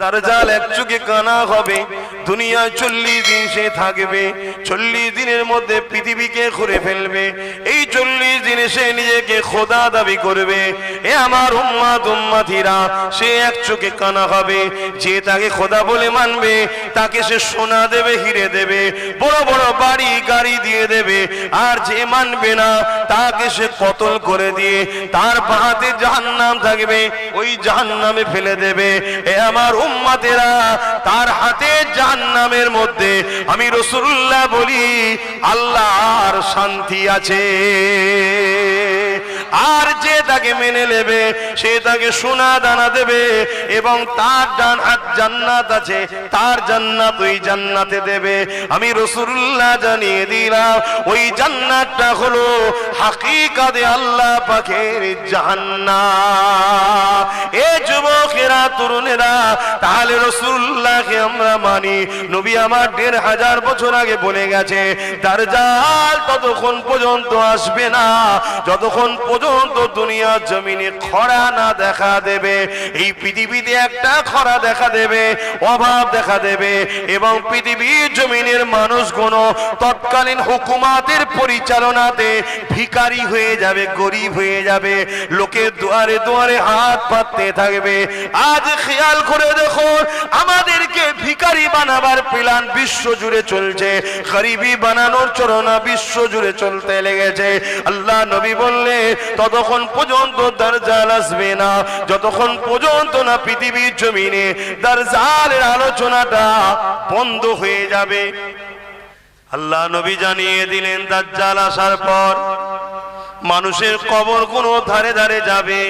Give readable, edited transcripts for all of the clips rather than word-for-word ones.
দাজ্জাল এক চোখে কানা হবে, দুনিয়া 40 দিন সে থাকবে, 40 দিনের মধ্যে পৃথিবীকে ঘুরে ফেলবে। এই 40 দিনে সে নিজেকে খোদা দাবি করবে। এ আমার উম্মত উম্মতিরা, সে এক চোখে কানা হবে। যে তাকে খোদা বলে মানবে তাকে সে সোনা দেবে, হিরে দেবে, বড় বড় বাড়ি গাড়ি দিয়ে দেবে। আর যে মানবে না তাকে সে কতল করে দিয়ে তার হাতে জাহান্নাম থাকবে, ওই জাহান্নামে ফেলে দেবে। এ আমার উম্মতেরা, তার হাতে জাহান্নামের মধ্যে আমি রাসূলুল্লাহ বলি আল্লাহর শান্তি আছে। আর যে তাকে মেনে নেবে সে তাকে সোনা দানা দেবে এবং তার ডান হাত জান্নাত আছে, তার জান্নাত ওই জান্নাতে দেবে। আমি রাসূলুল্লাহ জানিয়ে দিলাম ওই জান্নাতটা হলো হাকিকাতে আল্লাহ পাকের জান্নাত। এ যুবকেরা, তরুণেরা, তাহলে রাসূলুল্লাহকে আমরা মানি। নবী আমার 1500 বছর আগে বলে গেছে দাজ্জাল ততক্ষণ পর্যন্ত আসবে না যতক্ষণ পর্যন্ত দুনিয়া জমিনে খরা না দেখা দেবে। এই পৃথিবীতে একটা খরা দেখা দেবে, অভাব দেখা দেবে এবং পৃথিবীর জমিনের মানুষগুলো তৎকালীন হুকুমাতের পরিচালনাতে ভিখারি হয়ে যাবে, গরিব হয়ে যাবে, লোকের দুয়ারে দুয়ারে হাত পাততে থাকবে। আজ খেয়াল করে দেখো, আমাদেরকে ভিখারি বানাবার প্ল্যান বিশ্ব জুড়ে চলছে, গরিবি বানানোর চরণা বিশ্ব জুড়ে চলতে লেগেছে। আল্লাহ নবী বললে ততক্ষণ পর্যন্ত দাজ্জাল আসবে না যতক্ষণ পর্যন্ত না পৃথিবীর জমিনে দাজ্জালের আলোচনাটা বন্ধ হয়ে যাবে। আল্লাহ নবী জানিয়ে দিলেন দাজ্জাল আসার পর মানুষের কবর কোন ধারে ধারে যাবে।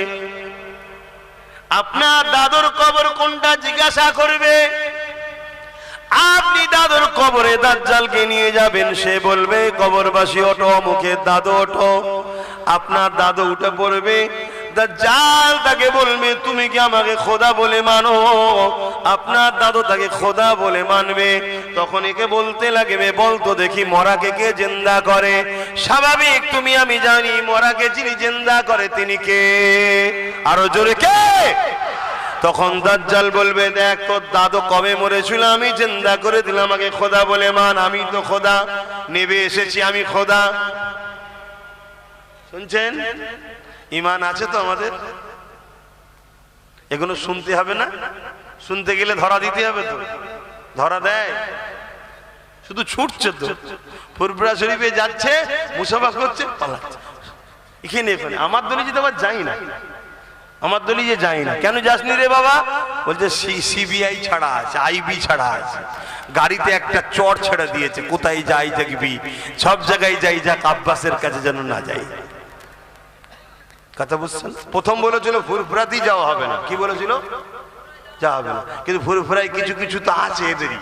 আপনার দাদুর কবর কোনটা জিজ্ঞাসা করবে, আপনি দাদুর কবরে দাজ্জালকে নিয়ে যাবেন, সে বলবে কবরবাসী ওঠো, মুখে দাদু ওঠো। আপনার দাদু উঠে পড়বে, দাজ্জাল তাকে বলবে তুমি কি আমাকে খোদা বলে মানো? আপনার দাদু তাকে খোদা বলে মানবে। তখন একে বলতে লাগবে বলতো দেখি মরাকে কে জিন্দা করে? স্বাভাবিক তুমি আমি জানি মরাকে যিনি জিন্দা করে তিনি কে? আরো জোরে কে? তখন দাজ্জাল বলবে দেখ তোর দাদু কবে মরেছিল আমি জিন্দা করে দিলাম, আমাকে খোদা বলে মান, আমি তো খোদা, নেবে এসেছি আমি খোদা। শুনছেন? ঈমান আছে তো আমাদের? এগুলো শুনতে হবে না? শুনতে গেলে ধরা দিতে হবে তো? ধরা দেয়? শুধু ছুটছে তো, ফুরফুরা শরীফে যাচ্ছে, মুসাফা করছে, পালাচ্ছে এখানে এখানে। আমার দলে যেতে আবার যাই না, আমার দলে যে যাই না। কেন যাসনি রে বাবা? বলছে সিবিআই ছাড়া আছে, আইবি ছাড়া আছে, গাড়িতে একটা চর ছেড়ে দিয়েছে, কোথায় যাই দেখবি, সব জায়গায় যাই, যাক আব্বাসের কাছে যেন না যাই। কথা বুঝছেন? প্রথম বলেছিল ফুরফুরাতেই যাওয়া হবে না, কি বলেছিল? যাওয়া হবে না, কিন্তু ফুরফুরায় কিছু কিছু তো আছে এদেরই,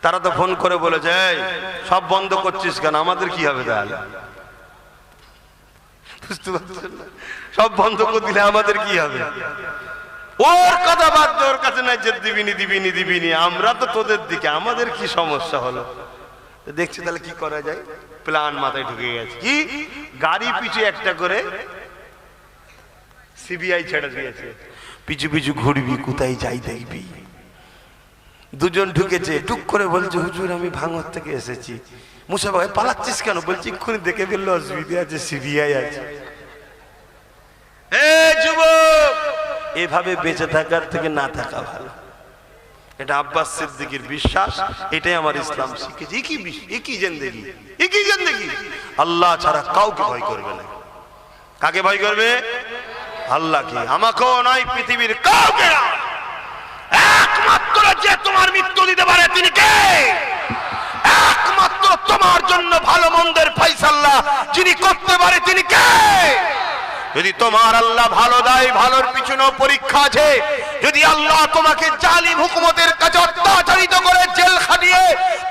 তারা তো ফোন করে বলেছে এই সব বন্ধ করছিস কেন, আমাদের কি হবে তাহলে? বুঝতে পারছেন না? সব বন্ধ করে দিলে আমাদের কি হবে? ওর কথা বাদ দে, ওর কাছে নাই যে দিবিনি দিবিনি দিবিনি, আমরা তো তোদের দিকে, আমাদের কি সমস্যা হলো? দেখছি তাহলে কি করা যায়, প্ল্যান মাথায় ঢুকে গেছে। কি গাড়ি পিছু একটা করে সিবিআই ছেড়ে দিয়েছে, পিছু পিছু ঘুরবি, কোথায় যাই দেখবি। দুজন ঢুকেছে, টুক করে বলছে হুজুর আমি ভাঙর থেকে এসেছি। মুসা ভাই পালাচ্ছিস কেন? বলছি এক্ষুনি দেখে ফেললো অসুবিধা আছে, সিবিআই আছে। যুবক, এভাবে বেঁচে থাকার থেকে না থাকা ভালো। এটা আব্বাস সিদ্দিকীর বিশ্বাস, এটাই আমার ইসলাম শিখেছে। একই জিন্দেগি, একই জিন্দেগি, আল্লাহ ছাড়া কাউকে ভয় করবে না। কাকে ভয় করবে? আল্লাহকে। আমাকেও নয়, পৃথিবীর কাউকে না। একমাত্র যে তোমার মৃত্যু দিতে পারে তিনি কে? একমাত্র তোমার জন্য ভালো মন্দের ফয়সালা যিনি করতে পারে তিনি কে? যদি তোমার আল্লাহ ভালো দেয়, ভালোর পিছনেও পরীক্ষা আছে। যদি আল্লাহ তোমাকে জালিম হুকুমতের কাছে অত্যাচারিত করে জেল খাটিয়ে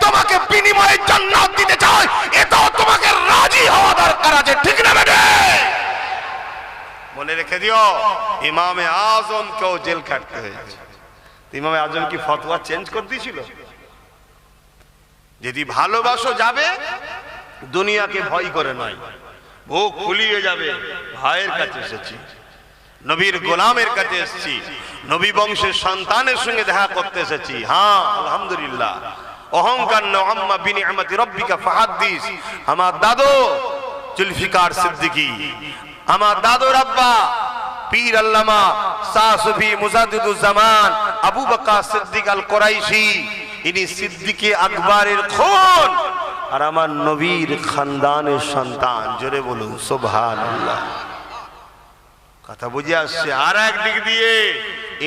তোমাকে বিনিময়ে জান্নাত দিতে চায়, এটাও তোমাকে রাজি হওয়া দরকার আছে, ঠিক না বেটা? মনে রেখে দিও, ইমামে আজম কেও জেল খাটতে হয়েছে। ইমামে আজম কি ফতোয়া চেঞ্জ করে দিয়েছিল? যদি ভালোবাসো যাবে, দুনিয়াকে ভয় করে নয়, বুক ফুলিয়ে যাবে, ভাইয়ের কাছে এসেছি। নবীর গোলামের কাছে এসেছি, নবী বংশের সন্তানের সঙ্গে দেখা করতে এসেছি। হ্যাঁ আলহামদুলিল্লাহ, অহংকার না, আম্মা বিনিআমাতি রাব্বিকা ফাহাদ্দিস। আমার দাদু জুলফিকার সিদ্দিকী, আমার দাদুর আব্বা পীর আল্লামা শাহ সুফি মুজাদ্দিদুজ্জামান আবু বকর সিদ্দিক আল কুরাইশি, ইনি সিদ্দিকে আকবরের খুন আর আমার নবীর খানদানের সন্তান। জোরে বলুন সুবহানাল্লাহ। কথা বুঝে আসছে? আর একদিক দিয়ে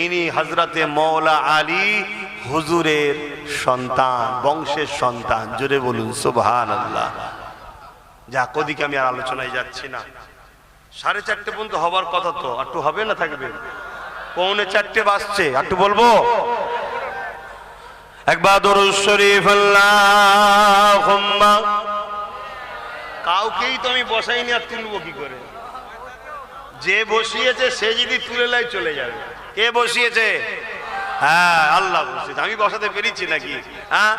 ইনি হযরতে মওলা আলী হুজুরের সন্তান, বংশের সন্তান। জোরে বলুন সুবহানাল্লাহ। যা কদিকে আমি আর আলোচনায় যাচ্ছি না, 4:30 পর্যন্ত হবার কথা, তো একটু হবে না থাকবে? 3:45 বাজছে, একটু বলবো একবার দরুদ শরীফ আল্লাহুম্মা। কাউকেই তো আমি বসাইনি, আর তুলবো কি করে? যে বসিয়েছে সে যদি তুলে লাই চলে যাবে। কে বসিয়েছে? হ্যাঁ আল্লাহ বসিয়েছে, আমি বসাতে পেরেছি নাকি? হ্যাঁ,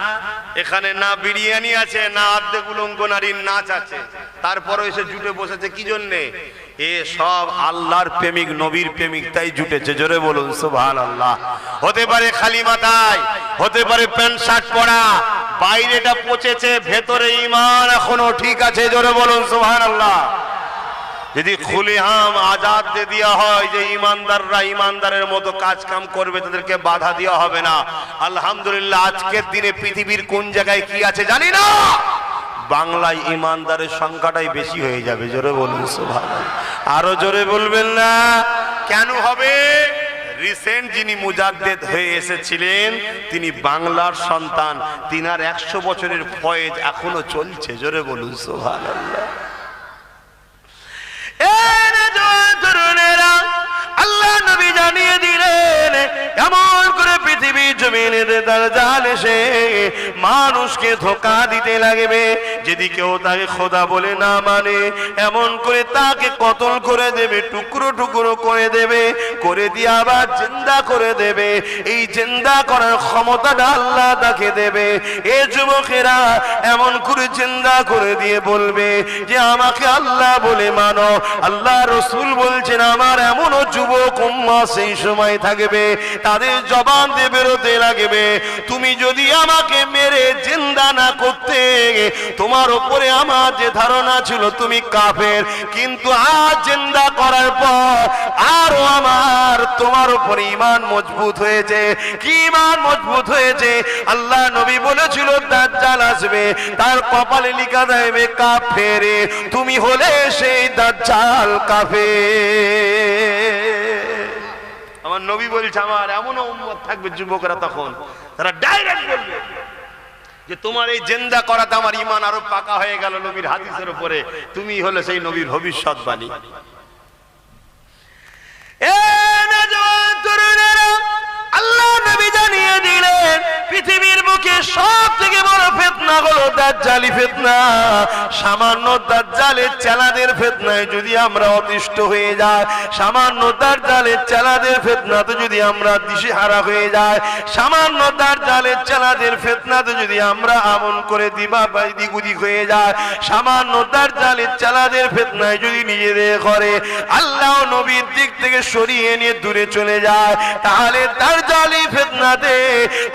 এখানে না বিরিয়ানি আছে, না অর্ধেক উলঙ্গ নারীর নাচ আছে, তারপরে এসে জুটে বসেছে কি জন্যে? এ সব আল্লাহর প্রেমিক, নবীর প্রেমিক, তাই জুটেছে। জোরে বলুন সুবহানাল্লাহ। হতে পারে খালি মাথায়, হতে পারে প্যান্ট শার্ট পরা, বাইরেটা পচেছে, ভেতরে ঈমান এখনো ঠিক আছে। জোরে বলুন সুবহানাল্লাহ। যদি খুলেআম আজাদ দিয়ে দেওয়া হয় যে ইমানদাররা ইমানদারের মতো কাজ কাম করবে, তাদেরকে বাধা দেওয়া হবে না। আলহামদুলিল্লাহ, আজকের দিনে পৃথিবীর কোন জায়গায় কি আছে জানি না, বাংলায় ইমানদারের সংখ্যাটাই বেশি হয়ে যাবে। জোরে বলুন সুবহানাল্লাহ। আরো জোরে বলবেন না? কেন হবে? রিসেন্ট যিনি মুজাদ্দেদ হয়ে এসেছিলেন তিনি বাংলার সন্তান, তিনার 100 বছরের ফয়েজ এখনো চলছে। জোরে বলুন সুবহানাল্লাহ। আল্লাহ নবী জানিয়ে দিলেন এমন করে পৃথিবীর জমিনে দাজ্জাল এসে মানুষকে ধোঁকা দিতে লাগবে। যদি কেউ তাকে খোদা বলে না মানে, এমন করে তাকে কতল করে দেবে, টুকরো টুকরো করে দেবে, করে দিয়ে আবার জিন্দা করে দেবে। এই জিন্দা করার ক্ষমতাটা আল্লাহ তাকে দেবে। এ যুবকেরা এমন করে জিন্দা করে দিয়ে বলবে যে আমাকে আল্লাহ বলে মানো। আল্লাহ রসুল বলছেন আমার এমনও যুবক উম্মাহ সেই সময় থাকবে, তাদের জবান দিয়ে বেরোতে লাগবে, তুমি যদি আমাকে মেরে জিন্দা না করতে, তোমার উপরে আমার যে ধারণা ছিল তুমি কাফের, কিন্তু আজ জিন্দা করার পর আরো আমার তোমার উপর ঈমান মজবুত হয়েছে। কি ঈমান মজবুত হয়েছে? আল্লাহ নবী বলেছিল দাজ্জাল আসবে, তার কপালে লিখা থাকবে কাফের, তুমি হলে সেই দাজ্জাল কাফের। আমার নবী বলছে আমার এমন উম্মত থাকবে যুবকরা, তখন তারা ডাইরেক্ট বলবে যে তোমার এই জিন্দা করাতে আমার ঈমান আরো পাকা হয়ে গেল নবীর হাদিসের উপরে, তুমি হলে সেই নবীর ভবিষ্যৎবাণী। আল্লাহ নবী জানিয়ে দিলেন পৃথিবীর বুকে সব থেকে বড় ফিতনা হলো দাজ্জালি ফিতনা। সামান্য দাজ্জালের চেলাদের ফিতনায় যদি আমরা অতিষ্ঠ হয়ে যাই, সামান্য দাজ্জালের চেলাদের ফিতনাতে যদি আমরা দিশেহারা হয়ে যাই, সামান্য দাজ্জালের চেলাদের ফিতনাতে যদি আমরা আমন করে দিবা বাইদি গুদি হয়ে যায়, সামান্য দাজ্জালের চেলাদের ফিতনায় যদি নিজেদের করে আল্লাহ নবীর দিক থেকে সরিয়ে নিয়ে দূরে চলে যায়, তাহলে দাজ্জালি ফিতনাতে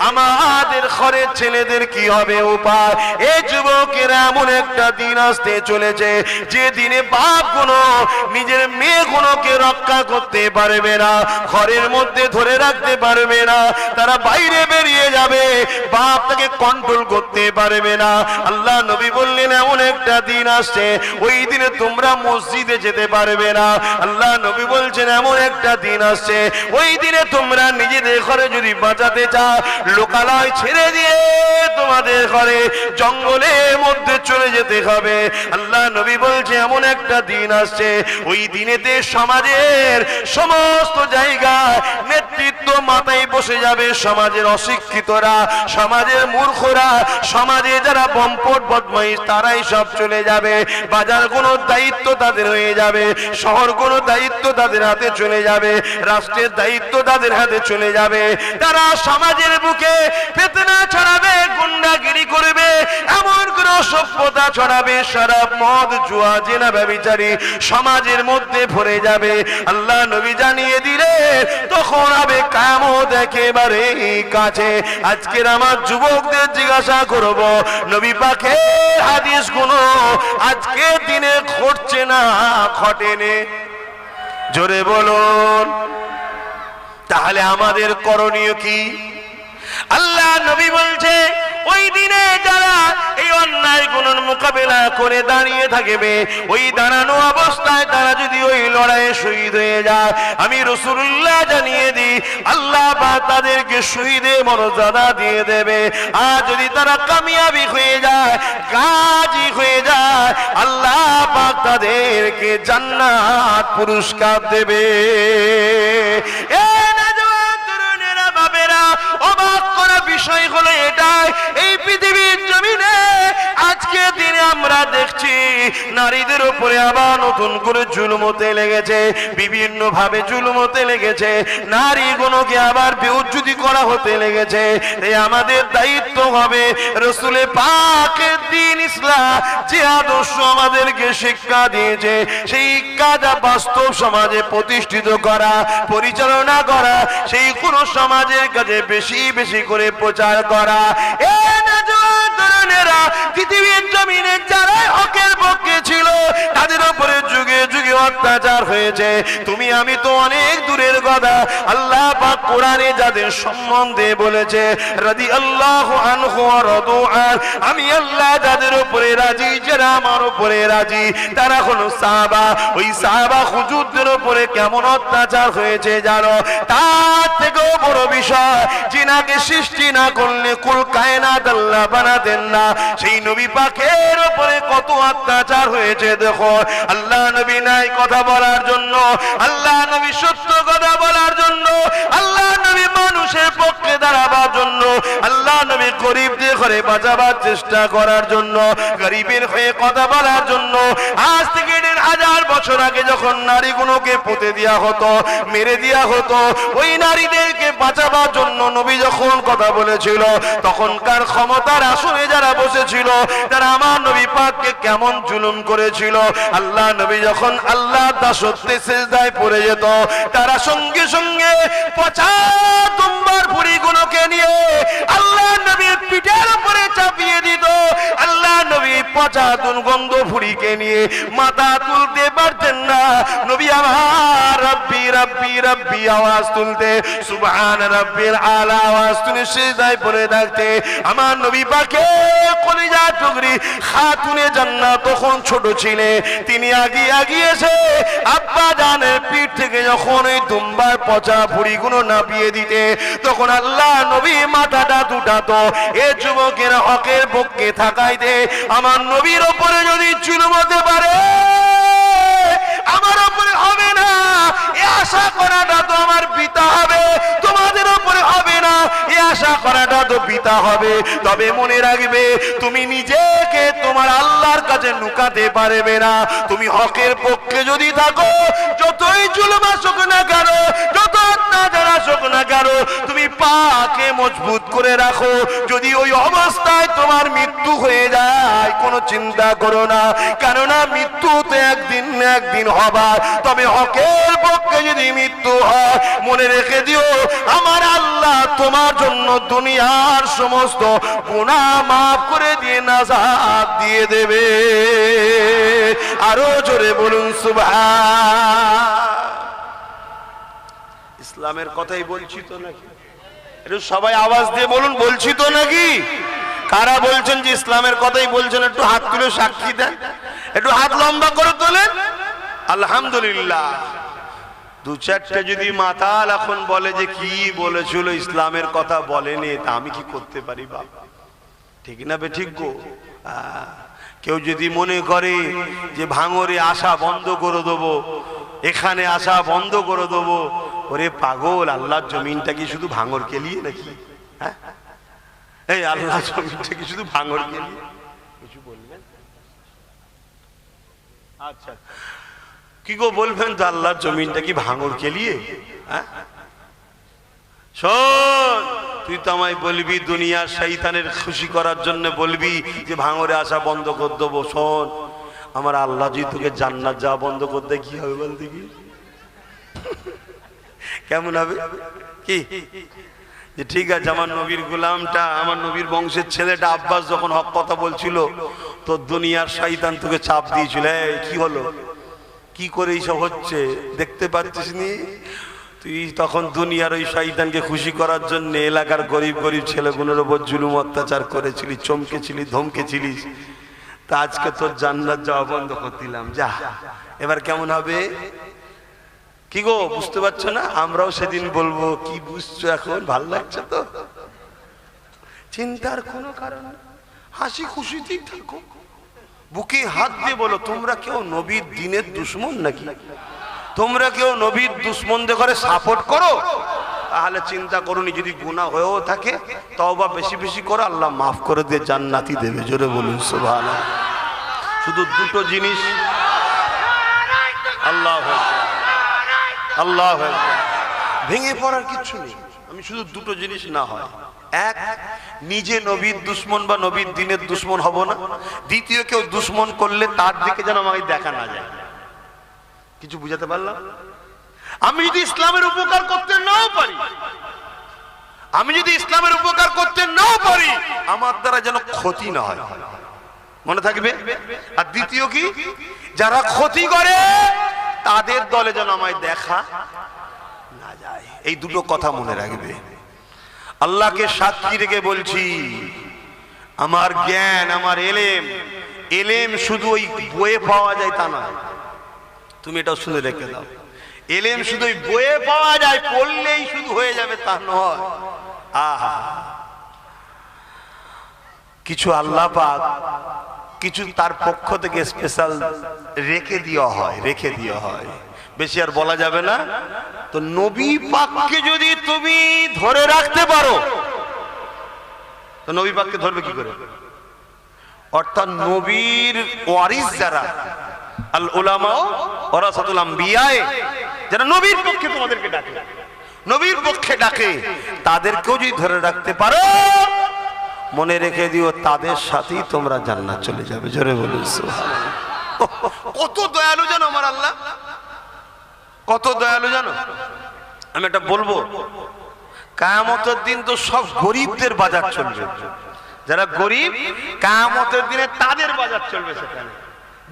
আমাদের ঘরের ছেলেদের কি হবে উপায়? এই যুবকেরা এমন একটা দিন আসতে চলেছে যে দিনে বাপ গুলো নিজের মেয়ে গুলোকে রক্ষা করতে পারবে না, ঘরের মধ্যে ধরে রাখতে পারবে না, তারা বাইরে বেরিয়ে যাবে, বাপ তাকে কন্ট্রোল করতে পারবে না। আল্লাহ নবী বললেন এমন একটা দিন আসছে ওই দিনে তোমরা মসজিদে যেতে পারবে না। আল্লাহ নবী বলছেন এমন একটা দিন আসছে ওই দিনে তোমরা নিজেদের ঘরে যদি বাঁচাতে চাও, লোকালয় ছেড়ে দিয়ে তোমাদের ঘরে জঙ্গলের মধ্যে চলে যেতে হবে। আল্লাহ নবী বলছে এমন একটা দিন আসছে ওই দিনেতে সমাজের সমস্ত জায়গায় নেতৃত্ব মাথায় বসে যাবে সমাজের অশিক্ষিতরা, সমাজের মূর্খরা, সমাজে যারা বম্পট বদমাইশ তারাই সব চলে যাবে। বাজার কোনো দায়িত্ব তাদের হয়ে যাবে, শহর কোনো দায়িত্ব তাদের হাতে চলে যাবে, রাষ্ট্রের দায়িত্ব তাদের হাতে চলে যাবে। তারা সমাজের বুকে ফিতনা ছড়াবে, গুন্ডাগিরি করবে, এমন কোনো সভ্যতা ছড়াবে, সারা মদ জুয়া জেনা ব্যভিচারী সমাজের মধ্যে ভরে যাবে। আল্লাহ নবী জানিয়ে দিলেন তখন হবে কিয়ামত একেবারে কাছে। আজকের আমার যুবকদের জিজ্ঞাসা করব, নবী পাকের হাদিসগুলো আজকের দিনে ঘটছে না ঘটেনি? জোরে বলুন। তাহলে আমাদের করণীয় কি? আল্লাহ নবী বলছে ওই দিনে যারা এই অন্যায় গুলোর মোকাবেলা করে দাঁড়িয়ে থাকবে, ওই দাঁড়ানো অবস্থায় তারা যদি ওই লড়াইয়ে শহীদ হয়ে যায়, আমি রাসূলুল্লাহ জানিয়ে দিই আল্লাহ পাক তাদেরকে শহীদের মর্যাদা দিয়ে দেবে। আর যদি তারা কামিয়াবি হয়ে যায়, গাজী হয়ে যায়, আল্লাহ পাক তাদেরকে জান্নাত পুরস্কার দেবে। অবাক করা বিষয় হলো এটাই, এই পৃথিবীর জমিনে আজকে দিনে আমরা দেখছি নারীদের উপরে আবার নতুন করে জুলুম হতে লেগেছে, বিভিন্ন ভাবে জুলুম হতে লেগেছে, নারীগুলোকে আবার বেউজ্জতি করা হতে লেগেছে। এই আমাদের দায়িত্ব হবে রাসূলে পাকের দ্বীন ইসলাম যে আদর্শ আমাদেরকে শিক্ষা দিয়েছে, সেই শিক্ষাটা বাস্তব সমাজে প্রতিষ্ঠিত করা, পরিচালনা করা, সেই কোন সমাজের কাছে বেশি বেশি করে প্রচার করা। পৃথিবীর জমিনে যারা হকের পক্ষে ছিল তাদের উপরে যুগে যুগে অত্যাচার হয়েছে। তুমি আমি তো অনেক দূরের কথা, আল্লাহ পাক কোরআনে যাদের সম্বন্ধে বলেছে রাদিয়াল্লাহু আনহু ওয়া রাদু আন, আমি আল্লাহ যাদের উপরে রাজি, যারা আমার উপরে রাজি, তারা হলো সাহাবা। ওই সাহাবা হুজুরদের উপরে কেমন অত্যাচার হয়েছে জানো? তার থেকেও বড় বিষয়, জিনাকে সৃষ্টি না করলে কুল কায়নাত আল্লাহ বানাতেন না। সেই নবী পাকের উপরে কত অত্যাচার হয়েছে দেখো। আল্লাহ নবী নাই কথা বলার জন্য, আল্লাহ নবী সত্য কথা বলার জন্য, আল্লাহ নবী মানুষের পক্ষে দাঁড়াবার জন্য, আল্লাহ নবী গরিবদের ঘরে বাঁচাবার চেষ্টা করার জন্য, গরিবের হয়ে কথা বলার জন্য। আজ থেকে 1000 বছর আগে যখন নারীগুলোকে পুঁতে দেওয়া হতো, মেরে দেওয়া হতো, ওই নারীদেরকে বাঁচাবার জন্য নবী যখন কথা বলেছিল, তখনকার ক্ষমতার আসনে যারা বসেছিল তারা আমার নবী পাককে কেমন জুলুম করেছিল। আল্লাহ নবী যখন আল্লাহর দাসত্বে সিজদায় পড়ে যেত, তারা সঙ্গে সঙ্গে পচা দুম্বার ভুঁড়িগুলোকে নিয়ে আল্লাহ নবীর পিঠের উপরে চাপিয়ে দিত। আল্লাহ নবী পচা দুর্গন্ধ ভুঁড়িকে নিয়ে মাথা তুলতে পারতেন না। নবী আমার রব্বি রব্বি রব্বি আওয়াজ তুলতে, সুবহান রাব্বিল আলা আওয়াজ তুলে সিজদায় পড়ে থাকতে। আমার নবী পাকে কলিজা টুকরি খাতুনে জান্নাত তখন ছোট ছিলে, তিনি আগিয়ে এসে আব্বা জানের পিঠ থেকে যখন ওই দুম্বার পচা ভুঁড়িগুলো নাপিয়ে দিতে, তখন আল্লাহ নবী মাথাটা দুটাতো। এ যুবকেরা হকের পক্ষে থাকাইতে আমার নবীর উপরে যদি জুলুম হতে পারে, আমার উপরে হবে না এ আশা করাটা তো আমার পিতা হবে, তোমাদের উপরে হবে না এ আশা করাটা তো পিতা হবে। তবে মনে রাখবে, তুমি নিজেকে তোমার আল্লাহর কাছে লুকাতে পারবে না। তুমি হকের পক্ষে যদি থাকো, যতই জুলুম আসুক না কেন, যত অত্যাচার আসুক না কেন, তুমি পাকে মজবুত করে রাখো। যদি ওই অবস্থায় তোমার মৃত্যু হয়ে যায়, কোনো চিন্তা করো না, কেননা মৃত্যু তো একদিন না একদিন হবার। তবে হকের পক্ষে যদি মৃত্যু হয়, মনে রেখে দিও আমার আল্লাহ তোমার জন্য দুনিয়ার সমস্ত গুনাহ মাফ করে দিয়ে নাজাত দিয়ে দেবে। আরো জোরে বলুন সুবহান। ইসলামের কথাই বলছি তো নাকি? একটু সবাই আওয়াজ দিয়ে বলুন, বলছি তো নাকি? কারা বলছেন যে ইসলামের কথাই বলছেন একটু হাত তুলে সাক্ষী দেন, একটু হাত লম্বা করে তোলেন। আলহামদুলিল্লাহ। 2-4টা যদি মাতাল এখন বলে যে কি বলেছিল ইসলামের কথা বলেনি, তা আমি কি করতে পারি বাবা? ঠিক না বে ঠিক গো? কেউ যদি মনে করে যে ভাঙরে আসা বন্ধ করে দেবো, এখানে আসা বন্ধ করে দেবো, ওরে পাগল, আল্লাহর জমিনটা কি শুধু ভাঙর কেলিয়ে নাকি? হ্যাঁ, এই আল্লাহর জমিনটা কি শুধু ভাঙর কেলিয়ে? কিছু বলবেন? আচ্ছা, কি গো বলবেন তো, আল্লাহর জমিনটা কি ভাঙর কেলিয়ে? হ্যাঁ, শোন, তুই তো আমায় বলবি দুনিয়ার শয়তানের খুশি করার জন্য বলবি যে ভাঙরে আসা বন্ধ করে দেবো। শোন, আমার আল্লাহ যদি তোকে জান্নাত যাওয়া বন্ধ করতে কি হবে বল দেখি? কেমন হবে কি? যে ঠিক আছে, আমার নবীর গোলামটা, আমার নবীর বংশের ছেলেটা আব্বাস যখন হক কথা বলছিল, তো দুনিয়ার শয়তান তোকে চাপ দিয়েছিল, এই কি হলো, কি করে এইসব হচ্ছে দেখতে পাচ্ছিস নি? তুই তখন দুনিয়ার ওই শয়তানকে খুশি করার জন্য এলাকার গরিব গরিব ছেলেগুলোর উপর জুলুম অত্যাচার করেছিলি, চমকেছিলি, ধমকেছিলিস। তা আজকে তোর জান্নাত যাওয়া বন্ধ করে দিলাম, যা। এবার কেমন হবে কি গো, বুঝতে পারছো না? আমরাও সেদিন বলবো, কি বুঝছো এখন? ভাল লাগছে তো? চিন্তার কোনো কারণ, হাসি খুশিতেই থাকো, বুকে হাত দিয়ে বলো, তোমরা কেউ নবীর দ্বীনের দুশমন নাকি? তোমরা কেউ নবীর দুশমনদের করে সাপোর্ট করো? তাহলে চিন্তা করুনি, যদি গুনাহ হয়েও থাকে তওবা বেশি বেশি করো, আল্লাহ মাফ করে দিয়ে জান্নাতি দেবে। জোরে বলুন সুবহানাল্লাহ। শুধু দুটো জিনিস, আল্লাহ আল্লাহ, ভেঙে পড়ার কিছু নেই। আমি শুধু দুটো জিনিস না হয়, এক, নিজে নবীর দুশমন বা নবীর দ্বীনের দুশমন হব না। দ্বিতীয়, কেউ দুশমন করলে তার দিকে যেন আমাকে দেখা না যায়। কিছু বুঝাতে পারলাম? আমি যদি ইসলামের উপকার করতে নাও পারি, আমি যদি ইসলামের উপকার করতে নাও পারি, আমার দ্বারা যেন ক্ষতি না হয়, মনে থাকবে। আর দ্বিতীয় কি, যারা ক্ষতি করে তাদের দলে যেন আমায় দেখা না যায়। এই দুটো কথা মনে রাখবে। আল্লাহকে সাক্ষী রেখে বলছি, আমার জ্ঞান, আমার এলেম শুধু ওই বইয়ে পাওয়া যায় তা নয়। তুমি এটাও শুনে রেখে দাও, এলেম শুধু ওই বইয়ে পাওয়া যায়, পড়লেই শুধু হয়ে যাবে তা নয়। আহা, কিছু আল্লাহ পাক কিছু তার পক্ষ থেকে স্পেশাল রেখে দেওয়া হয়, বেশি আর বলা যাবে না। তো নবী পাককে যদি তুমি ধরে রাখতে পারো, তো নবী পাককে ধরবে কি করে? অর্থাৎ নবীর ওয়ারিস যারা, আল উলামা ওয়ারাসাতুল আম্বিয়া, যারা নবীর পক্ষে তোমাদেরকে ডাকে, নবীর পক্ষে ডাকে, তাদেরকেও যদি ধরে রাখতে পারো, মনে রেখে দিও, তাদের সাথেই তোমরা জান্নাত চলে যাবে। জোরে বলুন সুবহানাল্লাহ। কত দয়ালু জানো আমার আল্লাহ, কত দয়ালু জানো। আমি এটা বলবো, কিয়ামতের দিন তো সব গরিবদের বাজার চলবে। যারা গরিব, কিয়ামতের দিনে তাদের বাজার চলবে। সেখানে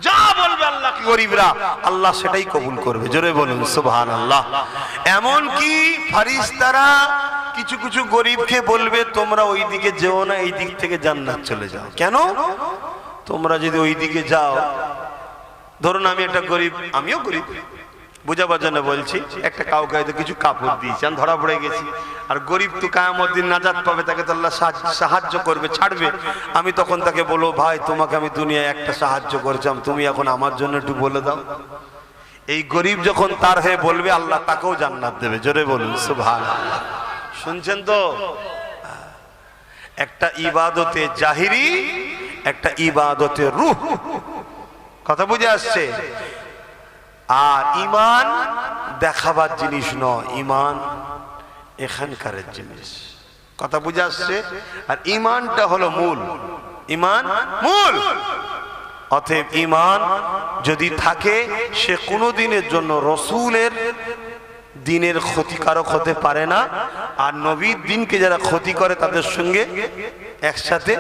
যা বলবে আল্লাহ কি গরিবরা, আল্লাহ সেটাই কবুল করবে। জোরে বলুন সুবহানাল্লাহ। এমন কি ফেরেশতারা কিছু কিছু গরিবকে বলবে, তোমরা ওই দিকে যেও না, এই দিক থেকে জান্নাত চলে যাও। কেন? তোমরা যদি ওই দিকে যাও, ধরুন আমি একটা গরিব, আমিও গরিব, বুঝাবার জন্য বলছি, একটা কাউকে হয়তো কিছু কাপড় দিয়েছি, আমি ধরা পড়ে গেছি, আর গরিব তো কিয়ামতের দিন নাজাত পাবে, তাকে তো আল্লাহ সাহায্য করবে, ছাড়বে। আমি তখন তাকে বলবো, ভাই তোমাকে আমি দুনিয়ায় একটা সাহায্য করেছিলাম, তুমি এখন আমার জন্য একটু বলে দাও। এই গরিব যখন তার হয়ে বলবে, আল্লাহ তাকেও জান্নাত দেবে। জোরে বলুন সুবহানাল্লাহ। শুনছেন তো? একটা ইবাদতে জাহিরি, একটা ইবাদতে রূহ, কথা বুঝে আসছে? আর ঈমান দেখাবার জিনিস নয়, ঈমান এখানকার জিনিস, কথা বুঝে আসছে? আর ঈমানটা হলো মূল, ঈমান মূল। অতএব ঈমান যদি থাকে, সে কোনো দিনের জন্য রসুলের দিনের ক্ষতিকারক হতে পারে না, আর নবীর দিনকে যারা ক্ষতি করে তাদের সঙ্গে একসাথে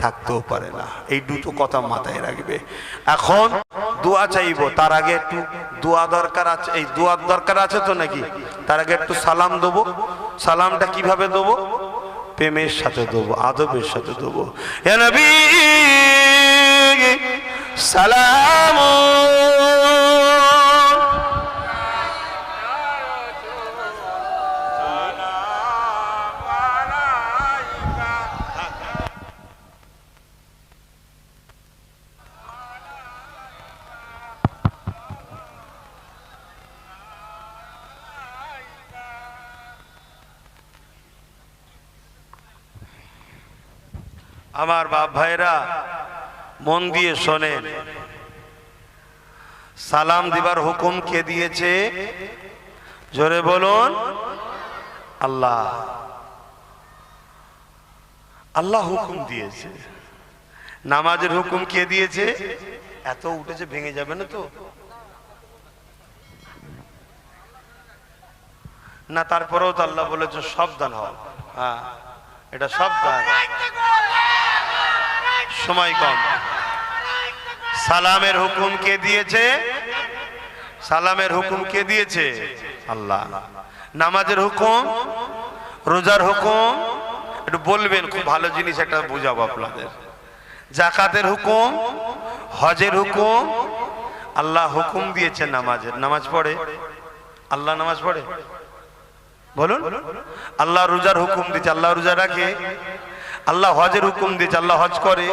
থাকতেও পারে না। এই দুটো কথা মাথায় রাখবে। এখন দোয়া চাইবো, তার আগে একটু দোয়া দরকার আছে। এই দোয়ার দরকার আছে তো নাকি? তার আগে একটু সালাম দেবো। সালামটা কিভাবে দেবো? প্রেমের সাথে দেবো, আদবের সাথে দেবো। হে নবী সালাম, আমার বাপ ভাইরা মন দিয়ে শোনেন। সালাম দিবার হুকুম কে দিয়েছে? জোরে বলুন আল্লাহ। আল্লাহ হুকুম দিয়েছে। নামাজের হুকুম কে দিয়েছে? এত উঠেছে ভেঙে যাবে না তো না? তারপরেও তো আল্লাহ বলেছে সাবধান হও। হ্যাঁ, এটা সাবধান। সময় কম। সালামের হুকুম কে দিয়েছে? সালামের হুকুম কে দিয়েছে? আল্লাহ। নামাজের হুকুম, রোজার হুকুম, একটু বলবেন, খুব ভালো জিনিস একটা বুঝাবো আপনাদের। যাকাতের হুকুম, হজের হুকুম, আল্লাহ হুকুম দিয়েছে নামাজের। নামাজ পড়ে আল্লাহ, নামাজ পড়ে বলুন। আল্লাহ রোজার হুকুম দিয়েছে, আল্লাহ রোজা রাখে। আল্লাহ হজের হুকুম দিয়েছে, আল্লাহ হজ করে।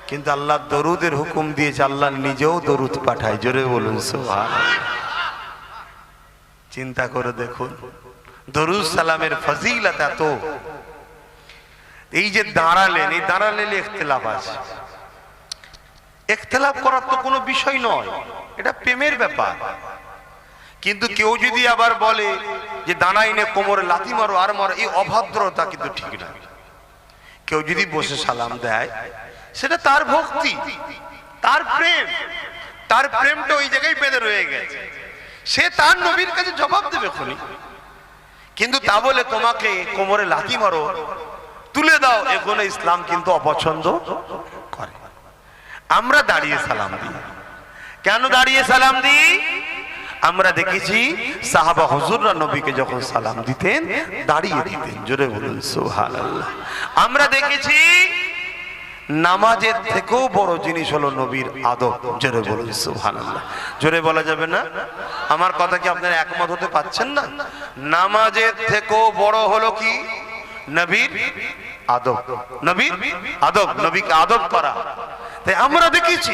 কিন্তু আল্লাহ দরুদের হুকুম দিয়েছে, আল্লাহ নিজেও দরুদ পাঠায়। জোরে বলুন সুবহানাল্লাহ। চিন্তা করে দেখুন, দরুদ সালামের ফজিলত এত। এই যে দাঁড়ালেন, এই দাঁড়ালেন ইখতিলাফ আছে। ইখতিলাফ করার তো কোনো বিষয় নয়, এটা প্রেমের ব্যাপার। কিন্তু কেউ যদি আবার বলে যে দাঁড়াইনে কোমরে লাথি মারো আর মারো, এই অভদ্রতা কিন্তু ঠিক না। কেউ যদি বসে সালাম দেয়, সেটা তার ভক্তি, তার প্রেম, তার প্রেমটা ওই জায়গায় বেঁধে রয়ে গেছে। সে তার নবীর কাছে জবাব দেবে খুনি। কিন্তু তা বলে তোমাকে কোমরে লাথি মারো, তুলে দাও, এগুলো ইসলাম কিন্তু অপছন্দ করে। আমরা দাঁড়িয়ে সালাম দিই। কেন দাঁড়িয়ে সালাম দিই? আমরা দেখেছি সাহাবা হুজুররা নবীকে যখন সালাম দিতেন দাঁড়িয়ে দিতেন। জোরে বলুন সুবহানাল্লাহ। আমরা দেখেছি নামাজের থেকেও বড় জিনিস হলো নবীর আদব। জোরে বলুন সুবহানাল্লাহ। জোরে বলা যাবে না? আমার কথা কি আপনারা একমত হতে পারছেন না? নামাজের থেকেও বড় হলো কি? নবীর আদব। নবীর আদব, নবীকে আদব করা। তাই আমরা দেখেছি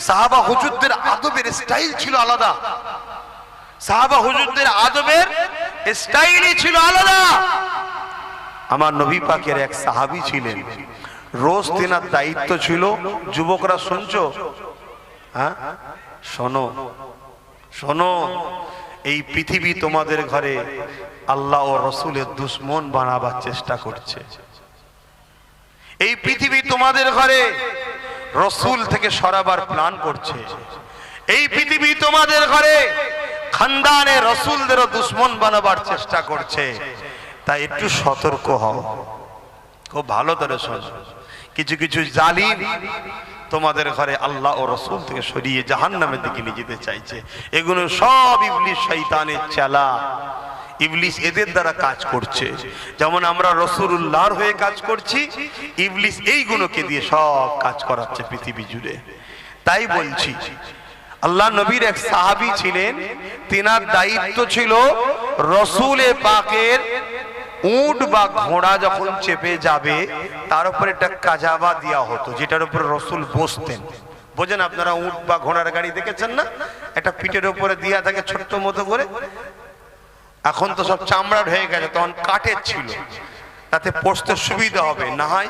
সাহাবা হুজুরদের আদবের স্টাইল ছিল আলাদা। সাহাবা হুজুরদের আদবের স্টাইলই ছিল আলাদা। আমার নবী পাকের এক সাহাবী ছিলেন, রোজ তেনার দায়িত্ব ছিল, যুবকরা শুনছো? হ্যাঁ, শোনো শোনো, এই পৃথিবী তোমাদের ঘরে আল্লাহ ও রসুলের দুশ্মন বানাবার চেষ্টা করছে। এই পৃথিবী তোমাদের ঘরে রসুল থেকে সরাবার প্ল্যান করছে। এই পৃথিবী তোমাদের ঘরে খানদানে রসুলদেরও দুশ্মন বানাবার চেষ্টা করছে। তাই একটু সতর্ক হও, খুব ভালো করে শোনো। কিছু কিছু জালিম তোমাদের ঘরে আল্লাহ ও রসুল থেকে সরিয়ে জাহান্নামের দিকে নিয়ে যেতে চাইছে। এগুলো সব ইবলিস শয়তানের চেলা। ইবলিস এদের দ্বারা কাজ করছে। যেমন আমরা রাসূলুল্লাহর হয়ে কাজ করছি, ইবলিস এই গুণকে দিয়ে সব কাজ করাচ্ছে পৃথিবী জুড়ে। তাই বলছি, আল্লাহ নবীর এক সাহাবী ছিলেন, তিনার দায়িত্ব ছিল রসুলে পাকের উট বা ঘোড়া যখন চেপে যাবে তার উপর একটা কাজাবা দেওয়া হতো, যেটার উপরে রসুল বসতেন। বোঝেন আপনারা, উট বা ঘোড়ার গাড়ি দেখেছেন না? একটা পিঠের উপরে দেওয়া থাকে ছোট্ট মতো করে। এখন তো সব চামড়ার হয়ে গেছে, তখন কাঠের ছিল, তাতে বসতে সুবিধা হবে, না হয়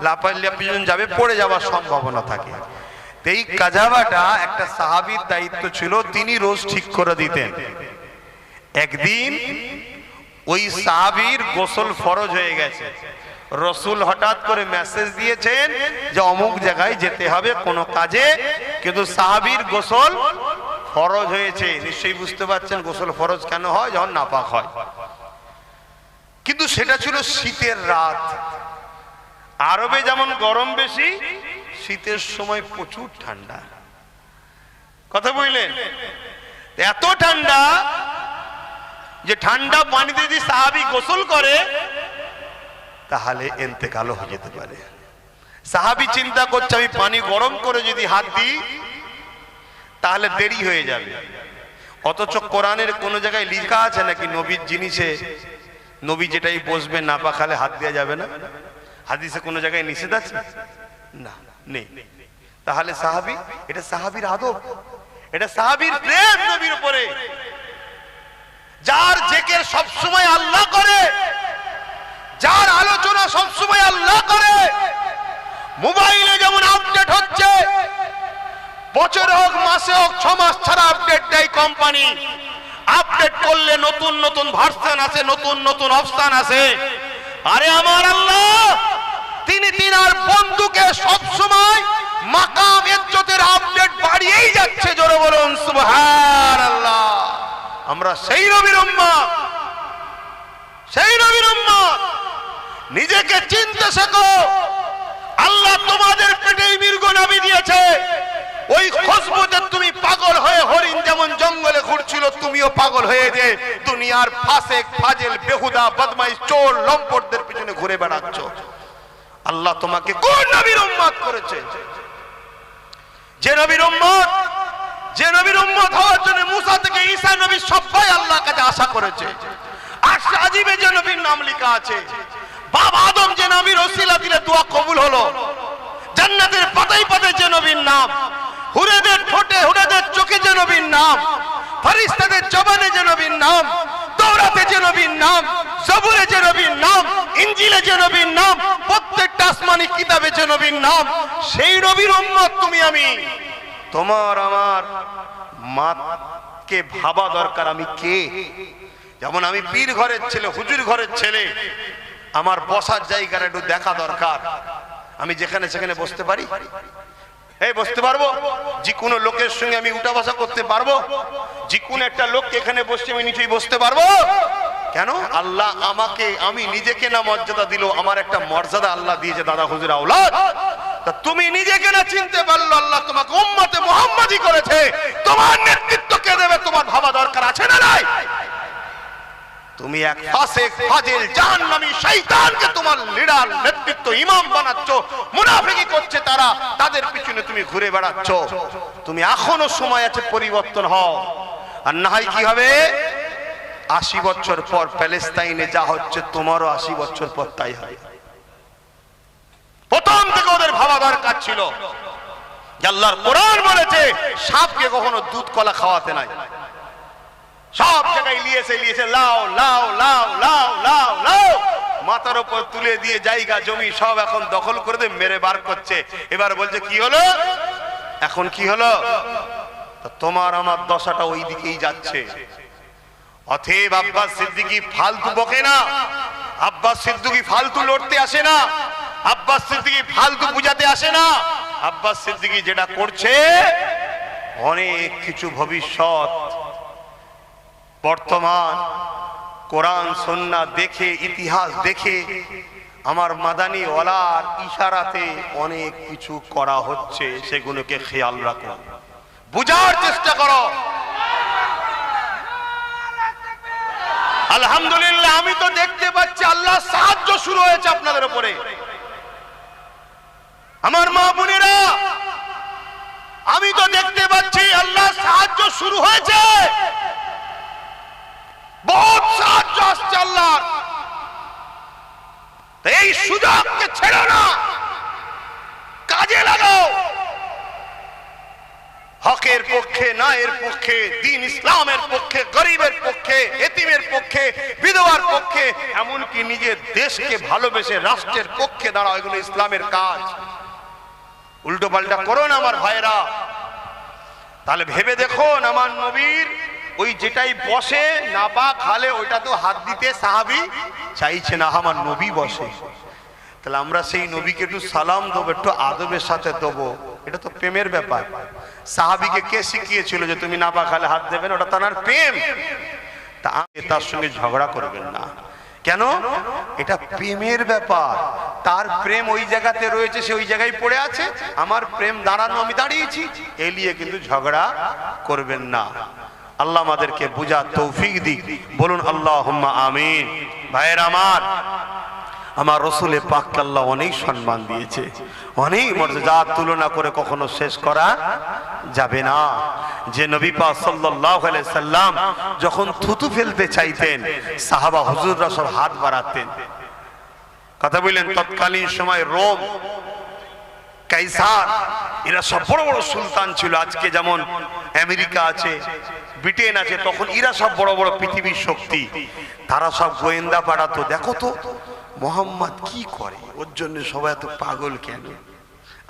লাফালাফি যাবে, পড়ে যাওয়ার সম্ভাবনা থাকে। এই কাজাবাটা একটা সাহাবীর দায়িত্ব ছিল, তিনি রোজ ঠিক করে দিতেন। একদিন ওই সাহাবীর গোসল ফরজ হয়ে গেছে। রসুল হঠাৎ করে মেসেজ দিয়েছেন যে অমুক জায়গায় যেতে হবে কোনো কাজে, কিন্তু সাহাবীর গোসল ফরজ হয়েছে। নিশ্চয়ই বুঝতে পারছেন গোসল ফরজ কেন হয়, যখন নাপাক হয়। কিন্তু সেটা ছিল শীতের রাত। আরবে যেমন গরম বেশি, শীতের সময় প্রচুর ঠান্ডা। কথা বললেন? এত ঠান্ডা যে ঠান্ডা পানিতে যদি সাহাবী গোসল করে তাহলে ইন্তেকালও হয়ে যেতে পারে। সাহাবী চিন্তা করছে, আমি পানি গরম করে যদি হাত দিই তাহলে দেরি হয়ে যাবে। অথচ কোরআনের কোন জায়গায় লেখা আছে নাকি নবীর জিনিসে নবী যেটাই বসবেন নাপাক হলে হাত দেওয়া যাবে না? হাদিসে কোন জায়গায় নিষেধ আছে? না, নেই। তাহলে সাহাবী, এটা সাহাবীর আদব, এটা সাহাবীর প্রেম নবীর উপরে। যার জিকির সব সময় আল্লাহ করে, যার আলোচনা সব সময় আল্লাহ করে। মোবাইলে যেমন আপডেট হচ্ছে, বছর হোক মাসে হোক 6 মাস ছাড়া আপডেট দেয় কোম্পানি। আপডেট করলে নতুন নতুন ভার্সন আছে, নতুন নতুন অপশন আছে। আরে আমার আল্লাহ তিনার বন্ধুকে সব সময় মাকাম ইজ্জতের আপডেট বাড়িয়েই যাচ্ছে। জোরে বলুন সুবহানাল্লাহ। আমরা সেই নবীর উম্মত, সেই নবীর উম্মত। নিজেকে চিনতে শেখো। আল্লাহ তোমাদের পেটে মৃগ নবী দিয়েছে। ওই খুশবুতে তুমি পাগল হয়ে হরিণ যেমন জঙ্গলে ঘুরছিল, তুমিও পাগল হয়ে যে দুনিয়ার ফাসেক ফাজিল বেহুদা বদমাইশ চোর লম্পটদের পিছনে ঘুরে বেড়াচ্ছ। আল্লাহ তোমাকে কোন নবীর উম্মত করেছে? যে নবীর উম্মত, যে নবীর উম্মত হওয়ার জন্য মুসা থেকে ঈসা নবী সবাই আল্লাহর কাছে আশা করেছে। আরশে আজিমে যে নবীর নাম লেখা আছে, বাবা আদম যে নবীর ওসিলা দিলে দোয়া কবুল হলো, জান্নাতের পাতায় পাতায় যে নবীর নাম, হুরেদের ঠোঁটে হুরেদের চোখে যে নবীর নাম, ফেরেশতাদের জবানে যে নবীর নাম, তাওরাতে যে নবীর নাম, জবুরে যে নবীর নাম, ইনজিলে যে নবীর নাম, প্রত্যেকটা আসমানি কিতাবে যে নবীর নাম, সেই নবীর উম্মত তুমি আমি। তোমার আমার মাকে ভাবা দরকার আমি কে। যেমন আমি পীর ঘরের ছেলে, হুজুর ঘরের ছেলে, আমার বসার জায়গাটা একটু দেখা দরকার। আমি যেখানে সেখানে বসতে পারি? এই বসতে পারবো? যে কোনো লোকের সঙ্গে আমি উঠা বসা করতে পারবো? যে কোনো একটা লোককে এখানে বসে আমি নিচেই বসতে পারবো? কেন? আল্লাহ আমাকে, আমি নিজেকে না মর্যাদা দিল, আমার একটা মর্যাদা আল্লাহ দিয়েছে দাদা হুজুর আওলাদ। তা তুমি নিজেকে না চিনতে পারলো, আল্লাহ তোমাকে উম্মতে মুহাম্মাদি করেছে। তোমার নেতৃত্ব কে দেবে তোমার ভাবা দরকার আছে না নাই? তুমি এক ফাসিক ফাজিল জাহান্নামী শয়তানকে তোমার লিডার নেতৃত্ব ইমাম বানাচ্ছো, মুনাফিকি করছে তারা, তাদের পিছনে তুমি ঘুরে বেড়াচ্ছো। তুমি এখনো সময় আছে, পরিবর্তন হও। আর না হয় কি হবে? 80 বছর পর প্যালেস্তাইনে যা হচ্ছে তোমারও 80 বছর পর তাই হবে। প্রথম থেকে ওদের ভাবা দরকার ছিল যে আল্লাহর কোরআন বলেছে সাপকে কখনো দুধ কলা খাওয়াতে নাই। সব জায়গায় লিয়েছে লাও লাও লাও লাও লাও লাও, মাথার উপর তুলে দিয়ে জায়গা জমি সব এখন দখল করে দিয়ে মেরে বার করছে। এবার বলছে কি হলো? এখন কি হলো? তোমার আমার দশাটা ওই দিকেই যাচ্ছে। অতএব আব্বাস সিদ্দিকী ফালতু বকে না, আব্বাস সিদ্দিকী ফালতু লড়তে আসে না, আব্বাস সিদ্দিকী ফালতু বুঝাতে আসে না। আব্বাস সিদ্দিকী যেটা করছে, অনেক কিছু ভবিষ্যৎ বর্তমান কোরআন সুন্নাহ দেখে, ইতিহাস দেখে, আমার মাদানী ওয়ালার ইশারাতে অনেক কিছু করা হচ্ছে। সেগুলোকে খেয়াল রাখো, বুঝার চেষ্টা করো। আলহামদুলিল্লাহ, আমি তো দেখতে পাচ্ছি আল্লাহর সাহায্য শুরু হয়েছে আপনাদের উপরে। আমার মা বোনেরা, আমি তো দেখতে পাচ্ছি আল্লাহর সাহায্য শুরু হয়েছে। বহুত সাহায্য আসছে আল্লাহর। এই সুযোগকে ছেড়ো না, কাজে লাগাও। হকের পক্ষে, ন্যায়ের পক্ষে, দ্বীন ইসলামের পক্ষে, গরিবের পক্ষে, এতিমের পক্ষে, বিধবার পক্ষে, এমনকি নিজের দেশকে ভালোবেসে রাষ্ট্রের পক্ষে দাঁড়াও। এগুলো ইসলামের কাজ। উল্টো পাল্টা করো না আমার ভাইরা। তাহলে ভেবে দেখুন, আমার নবীর ওই যেটাই বসে না বা খালে ওইটা তো হাত দিতে সাহাবী চাইছে না, আমার নবী বসে। তাহলে আমরা সেই নবীকে একটু সালাম দেবো, একটু আদবের সাথে দেবো। এটা তো প্রেমের ব্যাপার। সাহাবীকে কে শিখিয়েছিল যে তুমি না বা খালে হাত দেবেন? ওটা তার প্রেম। তা তার সঙ্গে ঝগড়া করবেন না। কেন? এটা প্রেমের ব্যাপার। তার প্রেম ওই জায়গাতে রয়েছে, সে ওই জায়গায় পড়ে আছে। আমার প্রেম দাঁড়ানো, আমি দাঁড়িয়েছি, এলিয়ে কিন্তু ঝগড়া করবেন না। আল্লাহ আমাদেরকে বুঝার তৌফিক দিক। বলুন আল্লাহুম্মা আমিন। ভাইয়ের আমার রসুল পাককে আল্লাহ অনেক সম্মান দিয়েছে, অনেক মর্যাদা, তুলনা করে কখনো শেষ করা যাবে না। যে নবী পাক সাল্লাল্লাহু আলাইহি সাল্লাম যখন থুতু ফেলতে চাইতেন, সাহাবা হুজুররা সব হাত বাড়াতেন। কথা বললেন, তৎকালীন সময় রোম, কাইসার, এরা সব বড় বড় সুলতান ছিল। আজকে যেমন আমেরিকা আছে, ব্রিটেন আছে, তখন এরা সব বড় বড় পৃথিবীর শক্তি। তারা সব গোয়েন্দা পাঠাতো, দেখো তো মোহাম্মদ কি করে, ওর জন্য সবাই এত পাগল কেন?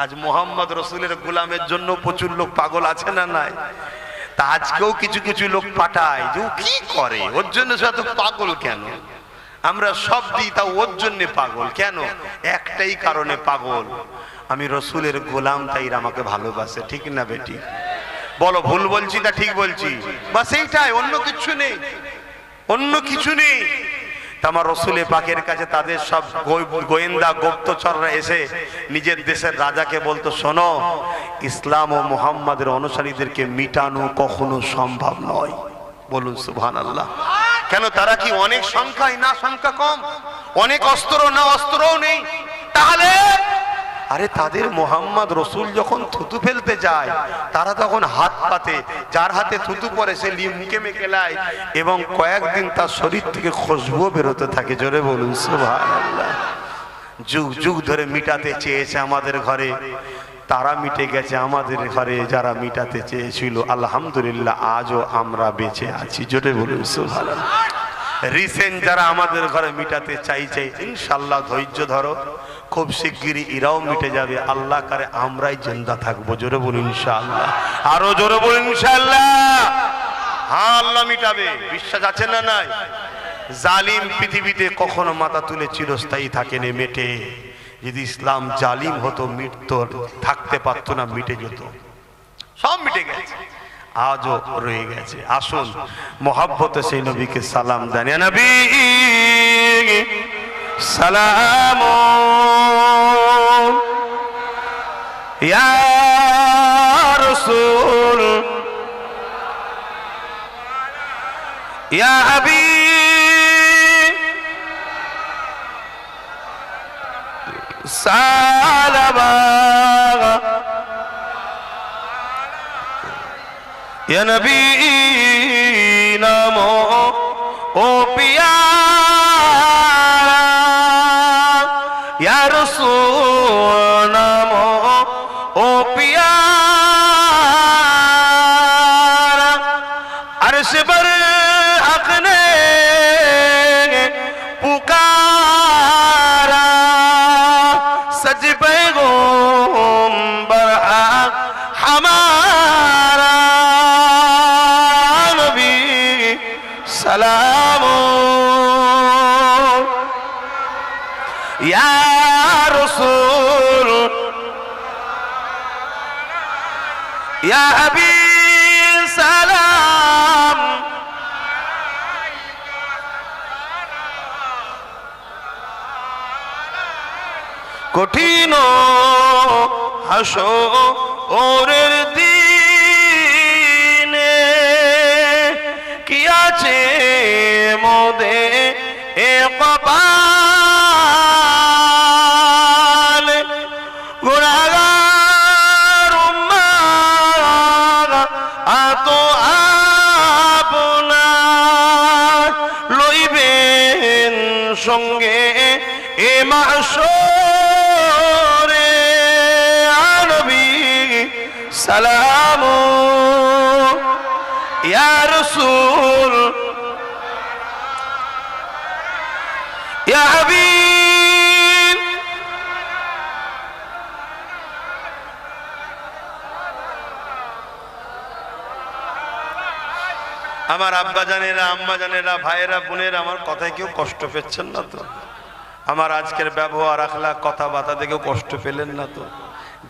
আজ মোহাম্মদ রসুলের গোলামের জন্য প্রচুর লোক পাগল আছে না নাই? তা আজকেও কিছু কিছু লোক পাঠায় যে ও কি করে, ওর জন্য সবাই এত পাগল কেন? আমরা সব দিই, তা ওর জন্য পাগল। কেন? একটাই কারণে পাগল, আমি রসুলের গোলাম, তাই আমাকে ভালোবাসে। ঠিক না বেটি? বলো ভুল বলছি না ঠিক বলছি? বাস এইটাই, অন্য কিছু নেই, অন্য কিছু নেই। আমার রসুলের পাকের কাছে তাদের সব গোয়েন্দা গুপ্তচররা এসে নিজের দেশের রাজাকে বলতো, শোনো, ইসলাম ও মুহাম্মাদের অনুসারীদেরকে মিটানো কখনো সম্ভব নয়। বলুন সুবহানাল্লাহ। কেন? তারা কি অনেক সংখ্যায় না সংখ্যা কম? অনেক অস্ত্র না অস্ত্রও নেই? তাহলে আরে তাদের মোহাম্মদ রসুল যখন থুতু ফেলতে যায়, তারা তখন হাত পাতে, যার হাতে থুতু পরে সে মুখে মেখে লায়, এবং কয়েকদিন তার শরীর থেকে খুশবু বেরোতে থাকে। জোরে বলুন সুবহানাল্লাহ। যুগ যুগ ধরে মিটাতে চেয়েছে আমাদের ঘরে, তারা মিটে গেছে আমাদের ঘরে যারা মিটাতে চেয়েছিল। আলহামদুলিল্লাহ, আজও আমরা বেঁচে আছি। জোরে বলুন সুবহানাল্লাহ। রিসেন্ট যারা আমাদের ঘরে মিটাতে চাইছে, ইনশাআল্লাহ ধৈর্য ধরো, খুব শিগগিরই এরাও মিটে যাবে। আল্লাহ করে আমরাই জিন্দা থাকবো। জোরে বলুন ইনশাআল্লাহ। আরো জোরে বলুন ইনশাআল্লাহ। হ্যাঁ, আল্লাহ মিটাবে, বিশ্বাস আছে না নাই? জালিম পৃথিবীতে কখনো মাথা তুলে চিরস্থায়ী থাকেনি, মেটে। যদি ইসলাম জালিম হতো, মিটতো, থাকতে পারতো না, মিটে যেত। সব মিটে গেছে, আজও রয়ে গেছে। আসুন মোহাব্বতে সেই নবীকে সালাম দেন। ইয়া নবী সালাম, ইয়া রাসূল, ইয়া হাবিব সালাম, ইয়া নবী নামো ও পিয়া, ইয়া রাসূল নামো ও পিয়া, अर्श पर हक ने पुकारा, सज पैगंबर हक हमारा, नबी सलाम, या रसूल, या हबीब सलाम, কঠিন হাসরের দিনে কি আছে মোদে এ কপাল, গুনাহগার উম্মাহ আতো আপনার লইবেন সঙ্গে এ মাহশরে, নবী সালাম, ইয়া রাসূল, ইয়া হাবিব। আমার আব্বা জানেরা, আম্মা জানেরা, ভাইয়েরা, বোনেরা, আমার কথায় কেউ কষ্ট পেচ্ছেন না তো? আমার আজকের ব্যবহার, আখলাক, কথাবার্তা দেখেও কষ্ট পেলেন না তো?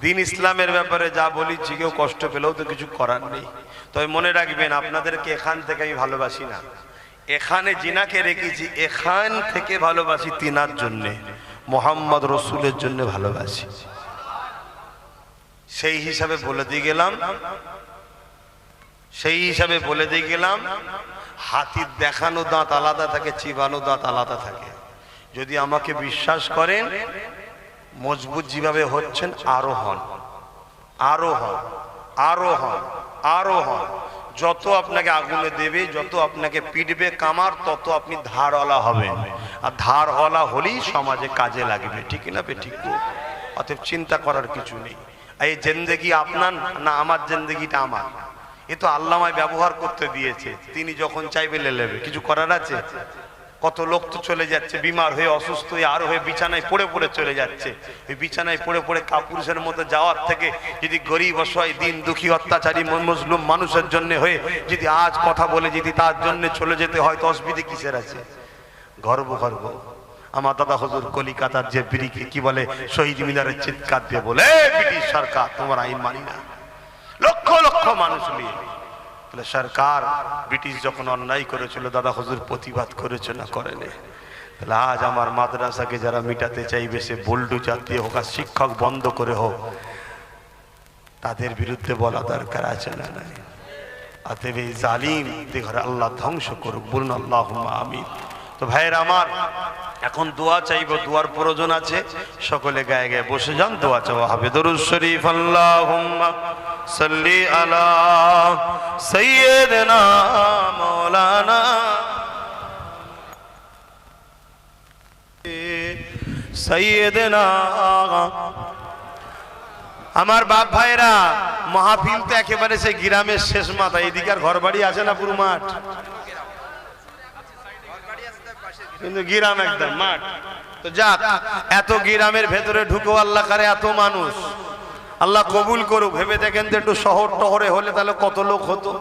দিন ইসলামের ব্যাপারে যা বলিছি, কেউ কষ্ট পেলেও তো কিছু করার নেই। তবে মনে রাখবেন, আপনাদেরকে এখান থেকে আমি ভালোবাসি না, এখানে জিনাকে রেখেছি, এখান থেকে ভালোবাসি তিনার জন্যে, মোহাম্মদ রসুলের জন্য ভালোবাসি। সেই হিসাবে বলে দিয়ে গেলাম, সেই হিসাবে বলে দিয়ে গেলাম, হাতির দেখানো দাঁত আলাদা থাকে, চিবানো দাঁত আলাদা থাকে। যদি আমাকে বিশ্বাস করেন, মজবুত যেভাবে হচ্ছেন, আরো হন, আরো হন, আরো হন, আরো হন। যত আপনাকে আগুনে দেবে, যত আপনাকে পিটবে কামার, তত আপনি ধারওয়ালা হবেন। আর ধারওয়ালা হলেই সমাজে কাজে লাগবে। ঠিক না বে? ঠিক। অতএব চিন্তা করার কিছু নেই। এই জিন্দেগি আপনার না আমার, জিন্দেগিটা আমার। এ তো আল্লাহ আমায় ব্যবহার করতে দিয়েছে, তিনি যখন চাইবে নেবে, কিছু করার আছে? কত লোক তো চলে যাচ্ছে বিমার হয়ে, অসুস্থ হয়ে, আর হয়ে বিছানায় পড়ে পড়ে চলে যাচ্ছে। ওই বিছানায় পড়ে পড়ে কাপুরুষের মতো যাওয়ার থেকে যদি গরিব, অসহায়, দিন দুঃখী, অত্যাচারী মজলুম মানুষের জন্য হয়ে যদি আজ কথা বলে যদি তার জন্য চলে যেতে হয়, তো অসুবিধে কিসের আছে? গর্ব গর্ব। আমার দাদা হুজুর কলিকাতার যে ব্রিকে কি বলে শহীদ মিনারের চিৎকার দিয়ে বলে, ব্রিটিশ সরকার তোমার আইন মানি না, লক্ষ লক্ষ মানুষ নিয়ে। তাহলে সরকার ব্রিটিশ যখন অন্যায় করেছিল দাদা হুজুর প্রতিবাদ করেছে না করেনি? তাহলে আজ আমার মাদ্রাসাকে যারা মিটাতে চাইবে, সে বুলডোজার দিয়ে হোক আর শিক্ষক বন্ধ করে হোক, তাদের বিরুদ্ধে বলা দরকার আছে না নাই? অতএব এই জালিম ঘরে আল্লাহ ধ্বংস করুক, বলুন আল্লাহুম্মা আমিন। তো ভাইয়ের আমার, এখন দোয়া চাইবো, দোয়ার প্রয়োজন আছে। সকলে গায়ে গায়ে বসে যান, দোয়া চাওয়া হবে। দরুদ শরীফ। আল্লাহুম্মা সাল্লি আলা সাইয়্যিদিনা মাওলানা সাইয়্যিদিনা। আমার বাপ ভাইরা, মাহফিল তো একেবারে সেই গ্রামের শেষ মাথা, এদিকে আর ঘর বাড়ি আছে না, পুরো মাঠ, কিন্তু গ্রাম একদম মাঠ। তো যাক, এত গ্রামের ভেতরে ঢুকেও আল্লাহ করে এত মানুষ, আল্লাহ কবুল করুক। ভেবে দেখেন তো, একটু শহর টহরে হলে তাহলে কত লোক হতো।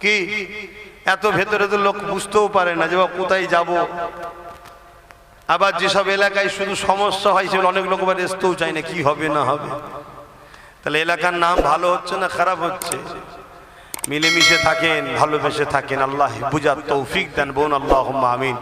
কি এত ভেতরে তো লোক বুঝতেও পারে না যে কোথায় যাব। আবার যেসব এলাকায় শুধু সমস্যা হয়, সেগুলো অনেক লোক আবার আসতেও চায় না, কি হবে না হবে। তাহলে এলাকার নাম ভালো হচ্ছে না খারাপ হচ্ছে? মিলেমিশে থাকেন, ভালোবেসে থাকেন, আল্লাহ বুঝার তৌফিক দেন, বোন আল্লাহুম্মা আমিন।